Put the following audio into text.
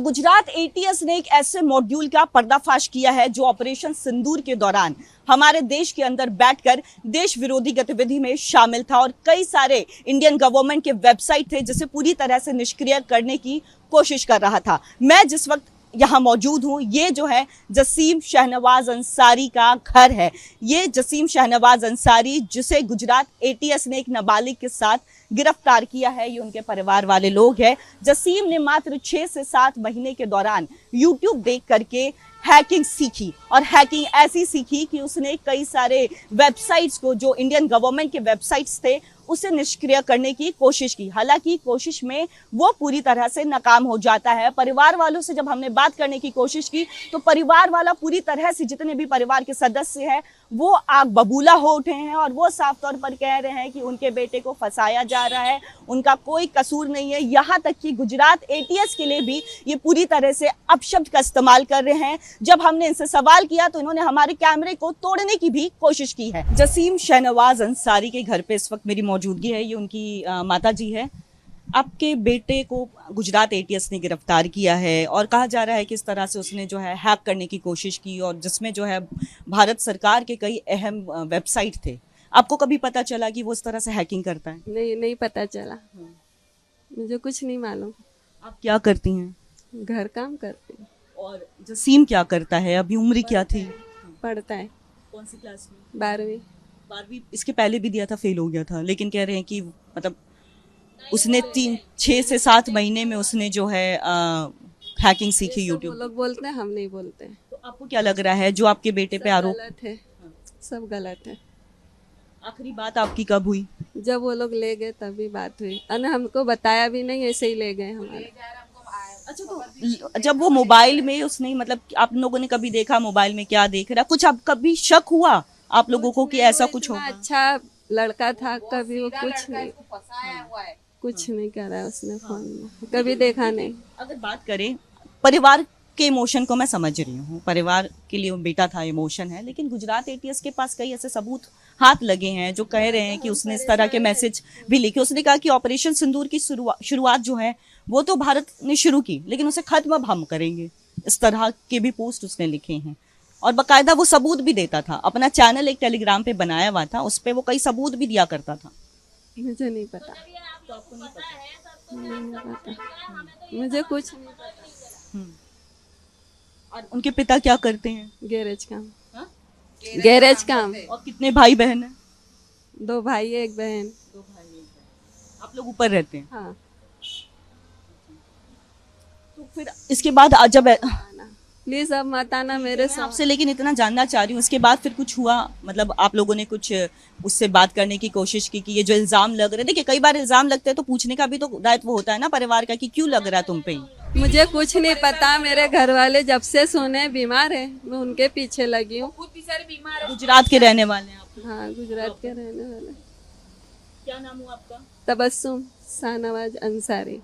तो गुजरात एटीएस ने एक ऐसे मॉड्यूल का पर्दाफाश किया है जो ऑपरेशन सिंदूर के दौरान हमारे देश के अंदर बैठकर देश विरोधी गतिविधि में शामिल था और कई सारे इंडियन गवर्नमेंट के वेबसाइट थे जिसे पूरी तरह से निष्क्रिय करने की कोशिश कर रहा था। मैं जिस वक्त यहाँ मौजूद हूँ, ये जो है जसीम शहनवाज अंसारी का घर है। ये जसीम शहनवाज अंसारी जिसे गुजरात एटीएस ने एक नाबालिग के साथ गिरफ्तार किया है, ये उनके परिवार वाले लोग हैं। जसीम ने मात्र 6 से 7 महीने के दौरान यूट्यूब देख करके हैकिंग सीखी और हैकिंग ऐसी सीखी कि उसने कई सारे वेबसाइट्स को, जो इंडियन गवर्नमेंट के वेबसाइट्स थे, उसे निष्क्रिय करने की कोशिश की। हालांकि कोशिश में वो पूरी तरह से नाकाम हो जाता है। परिवार वालों से जब हमने बात करने की कोशिश की तो परिवार वाला पूरी तरह से, जितने भी परिवार के सदस्य हैं, वो आग बबूला हो उठे हैं और वो साफ तौर पर कह रहे हैं कि उनके बेटे को फंसाया जा रहा है, उनका कोई कसूर नहीं है। यहाँ तक कि गुजरात एटीएस के लिए भी ये पूरी तरह से अपशब्द का इस्तेमाल कर रहे हैं। जब हमने इनसे सवाल किया तो इन्होंने हमारे कैमरे को तोड़ने की भी कोशिश की है। जसीम शहनवाज अंसारी के घर पे इस वक्त मेरी मौजूदगी है। ये उनकी माता जी है। आपके बेटे को गुजरात एटीएस ने गिरफ्तार किया है और कहा जा रहा है कि इस तरह से उसने जो है हैक करने की कोशिश की और जिसमें जो है भारत सरकार के कई अहम वेबसाइट थे। आपको कभी पता चला कि वो इस तरह से हैकिंग करता है? नहीं पता चला, मुझे कुछ नहीं मालूम। आप क्या करती हैं? घर काम करती हूँ। और जसीम क्या करता है? अभी उम्र क्या थी? पढ़ता है। कौन सी क्लास में? 12वीं। इसके पहले भी दिया था, फेल हो गया था, लेकिन कह रहे हैं कि मतलब उसने 6 से 7 महीने में उसने जो है हैकिंग सीखी यूट्यूब। लोग बोलते हैं, हम नहीं बोलते। तो आपको क्या लग रहा है जो आपके बेटे पे आरोप? गलत है, सब गलत है। आखिरी बात आपकी कब हुई? जब वो लोग ले गए तभी बात हुई, और हमको बताया भी नहीं, ऐसे ही ले गए हमारे। अच्छा, तो जब वो मोबाइल में उसने, मतलब आप लोगों ने कभी देखा मोबाइल में क्या देख रहा, कुछ अब कभी शक हुआ आप लोगों को कि ऐसा कुछ होगा? अच्छा लड़का था, कभी वो कुछ नहीं करा उसने फोन में, कभी देखा नहीं। अगर बात करें परिवार के इमोशन को, मैं समझ रही हूँ, परिवार के लिए बेटा था, इमोशन है, लेकिन गुजरात एटीएस के पास कई ऐसे सबूत हाथ लगे हैं जो कह रहे हैं कि उसने इस तरह के मैसेज भी लिखे। उसने कहा कि ऑपरेशन सिंदूर की शुरुआत जो है वो तो भारत ने शुरू की, लेकिन उसे खत्म अब हम करेंगे। इस तरह के भी पोस्ट उसने लिखे हैं और बाकायदा वो सबूत भी देता था। अपना चैनल एक टेलीग्राम पे बनाया हुआ था, उस पर वो कई सबूत भी दिया करता था। मुझे नहीं पता। तो आपको नहीं पता? नहीं पता, मुझे कुछ नहीं पता। और उनके पिता क्या करते हैं? गैरेज काम। गैरेज काम। और कितने भाई बहन हैं? 2 भाई 1 बहन। 2 भाई 1 बहन। आप लोग ऊपर रहते हैं? हाँ। तो फिर इसके बाद जब प्लीज अब मत आना मेरे साथ। आपसे लेकिन इतना जानना चाह रही हूँ, इसके बाद फिर कुछ हुआ? मतलब आप लोगों ने कुछ उससे बात करने की कोशिश की कि ये जो इल्जाम लग रहे, देखिए कई बार इल्जाम लगते हैं तो पूछने का भी तो दायित्व होता है ना परिवार का कि क्यों लग रहा है तुम पे? मुझे कुछ नहीं पता। मेरे घर वाले जब से सुने बीमार है, मैं उनके पीछे लगी हूँ। गुजरात के रहने वाले हैं आप? हाँ, गुजरात के रहने वाले। क्या नाम हुआ आपका? तबस्सुम शहनवाज अंसारी।